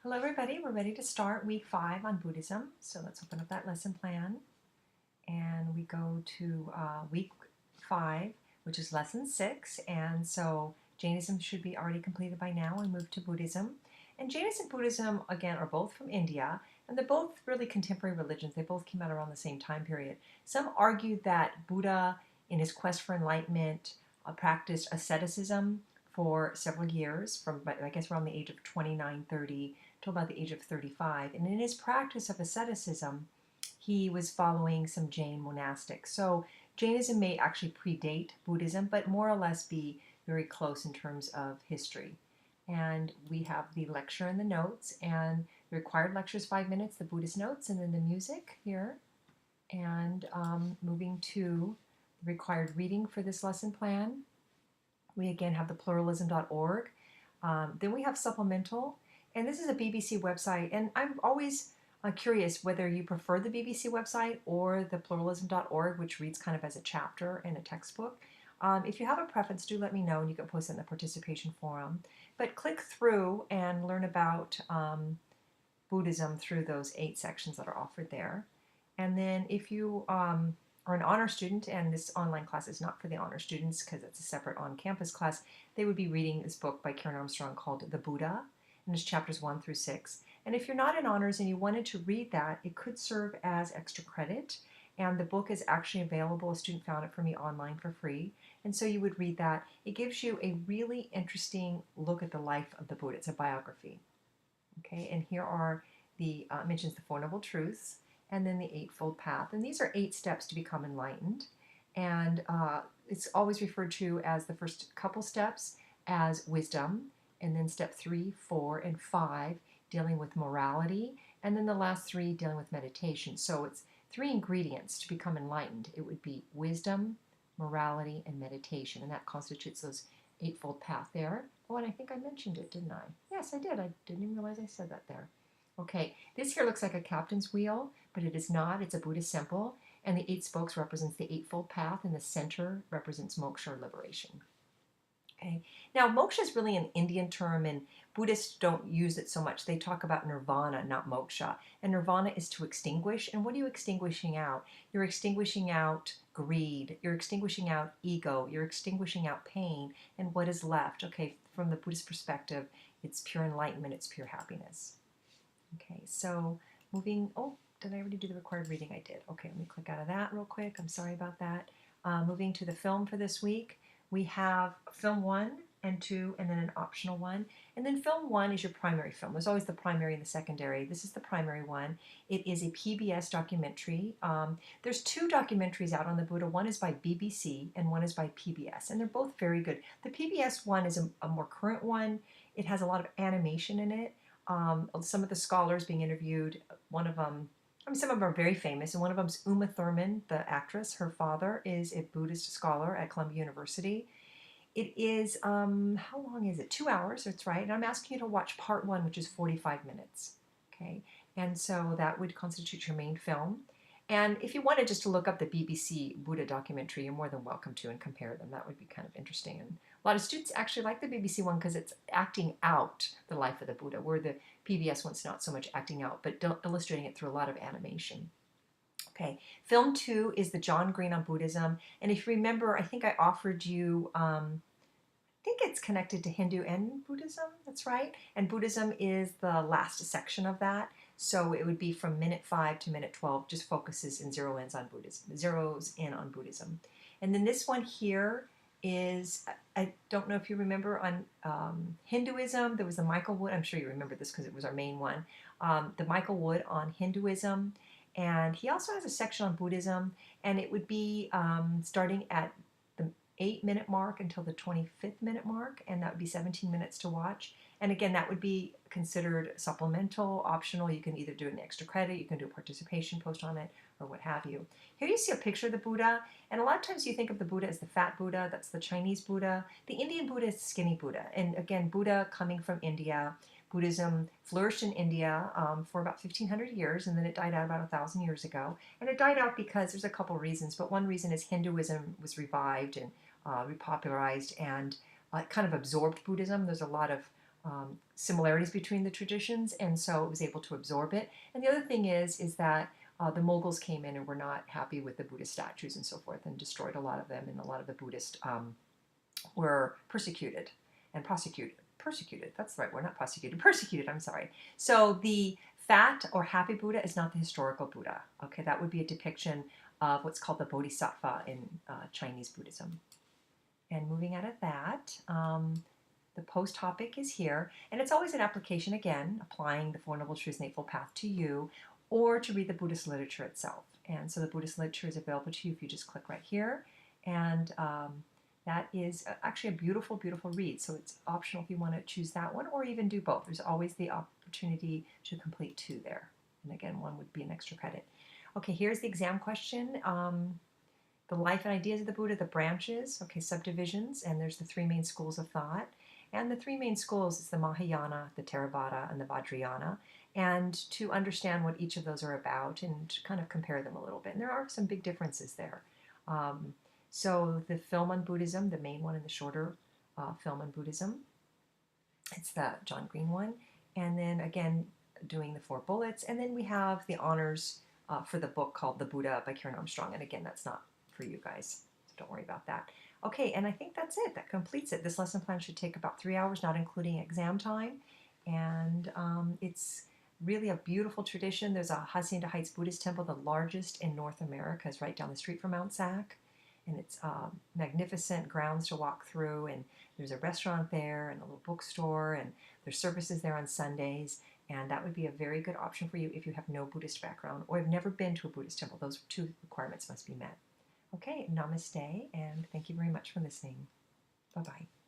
Hello everybody, we're ready to start week 5 on Buddhism. So let's open up that lesson plan and we go to week 5, which is lesson 6. And so Jainism should be already completed by now and move to Buddhism. And Jainism and Buddhism, again, are both from India, and they're both really contemporary religions. They both came out around the same time period. Some argued that Buddha, in his quest for enlightenment, practiced asceticism for several years, from I guess around the age of 29, 30 till about the age of 35. And in his practice of asceticism, he was following some Jain monastics. So Jainism may actually predate Buddhism, but more or less be very close in terms of history. And we have the lecture and the notes, and the required lecture is 5 minutes, the Buddhist notes, and then the music here. And moving to the required reading for this lesson plan, we again have the pluralism.org. Then we have supplemental, and this is a BBC website, and I'm always curious whether you prefer the BBC website or the pluralism.org, which reads kind of as a chapter in a textbook. If you have a preference, do let me know, and you can post it in the participation forum. But click through and learn about Buddhism through those 8 sections that are offered there. And then if you are an honor student, and this online class is not for the honor students because it's a separate on-campus class, they would be reading this book by Karen Armstrong called The Buddha, and it's chapters 1 through 6. And if you're not in honors and you wanted to read that, it could serve as extra credit. And the book is actually available. A student found it for me online for free. And so you would read that. It gives you a really interesting look at the life of the Buddha. It's a biography. Okay, and here are the mentions the Four Noble Truths, and then the Eightfold Path. And these are 8 steps to become enlightened. And it's always referred to as the first couple steps as wisdom, and then step 3, 4, and 5 dealing with morality, and then the last 3 dealing with meditation. So it's 3 ingredients to become enlightened. It would be wisdom, morality, and meditation, and that constitutes those Eightfold Path there. Oh, and I think I mentioned it, didn't I? Yes, I did. I didn't even realize I said that there. Okay, this here looks like a captain's wheel, but it is not. It's a Buddhist symbol, and the 8 spokes represents the Eightfold Path, and the center represents moksha or liberation. Okay, now moksha is really an Indian term, and Buddhists don't use it so much. They talk about nirvana, not moksha. And nirvana is to extinguish. And what are you extinguishing out? You're extinguishing out greed. You're extinguishing out ego. You're extinguishing out pain. And what is left? Okay, from the Buddhist perspective, it's pure enlightenment. It's pure happiness. Okay, so moving, oh, did I already do the required reading? I did. Okay, let me click out of that real quick. I'm sorry about that. Moving to the film for this week, we have film 1 and 2, and then an optional one. And then film 1 is your primary film. There's always the primary and the secondary. This is the primary one. It is a PBS documentary. There's 2 documentaries out on the Buddha. One is by BBC and one is by PBS, and they're both very good. The PBS one is a more current one. It has a lot of animation in it. Some of the scholars being interviewed, one of them, I mean, some of them are very famous, and one of them is Uma Thurman, the actress. Her father is a Buddhist scholar at Columbia University. It is, how long is it? 2 hours, that's right. And I'm asking you to watch part 1, which is 45 minutes. Okay, and so that would constitute your main film. And if you wanted just to look up the BBC Buddha documentary, you're more than welcome to and compare them. That would be kind of interesting. And a lot of students actually like the BBC one because it's acting out the life of the Buddha, where the PBS one's not so much acting out, but illustrating it through a lot of animation. Okay, film 2 is the John Green on Buddhism. And if you remember, I think I offered you, I think it's connected to Hindu and Buddhism, that's right. And Buddhism is the last section of that. So it would be from minute 5 to minute 12, just focuses and zeroes in on Buddhism. And then this one here is, I don't know if you remember on Hinduism, there was the Michael Wood, I'm sure you remember this because it was our main one, the Michael Wood on Hinduism. And he also has a section on Buddhism, and it would be starting at the 8-minute mark until the 25th minute mark, and that would be 17 minutes to watch. And again, that would be considered supplemental, optional. You can either do an extra credit, you can do a participation post on it, or what have you. Here you see a picture of the Buddha, and a lot of times you think of the Buddha as the fat Buddha. That's the Chinese Buddha. The Indian Buddha is the skinny Buddha. And again, Buddha coming from India. Buddhism flourished in India for about 1,500 years, and then it died out about 1,000 years ago. And it died out because there's a couple reasons, but one reason is Hinduism was revived and repopularized, and kind of absorbed Buddhism. There's a lot of similarities between the traditions, and so it was able to absorb it. And the other thing is that the Mongols came in and were not happy with the Buddhist statues and so forth, and destroyed a lot of them, and a lot of the Buddhists were persecuted and prosecuted. Persecuted, that's the right word, not prosecuted, persecuted, I'm sorry. So the fat or happy Buddha is not the historical Buddha. Okay, that would be a depiction of what's called the Bodhisattva in Chinese Buddhism. And moving out of that, the post topic is here, and it's always an application again, applying the Four Noble Truths and Eightfold Path to you, or to read the Buddhist literature itself. And so the Buddhist literature is available to you if you just click right here, and that is actually a beautiful, beautiful read. So it's optional if you want to choose that one, or even do both. There's always the opportunity to complete 2 there, and again, 1 would be an extra credit. Okay, here's the exam question. The life and ideas of the Buddha, the branches, okay, subdivisions, and there's the 3 main schools of thought. And the 3 main schools is the Mahayana, the Theravada, and the Vajrayana. And to understand what each of those are about and to kind of compare them a little bit. And there are some big differences there. So the film on Buddhism, the main one in the shorter film on Buddhism, it's the John Green one. And then again, doing the 4 bullets. And then we have the honors for the book called The Buddha by Karen Armstrong. And again, that's not for you guys, so don't worry about that. Okay, and I think that's it. That completes it. This lesson plan should take about 3 hours, not including exam time. And it's really a beautiful tradition. There's a Hacienda Heights Buddhist temple, the largest in North America, is right down the street from Mount Sac. And it's magnificent grounds to walk through. And there's a restaurant there and a little bookstore. And there's services there on Sundays. And that would be a very good option for you if you have no Buddhist background or have never been to a Buddhist temple. Those 2 requirements must be met. Okay, namaste, and thank you very much for listening. Bye-bye.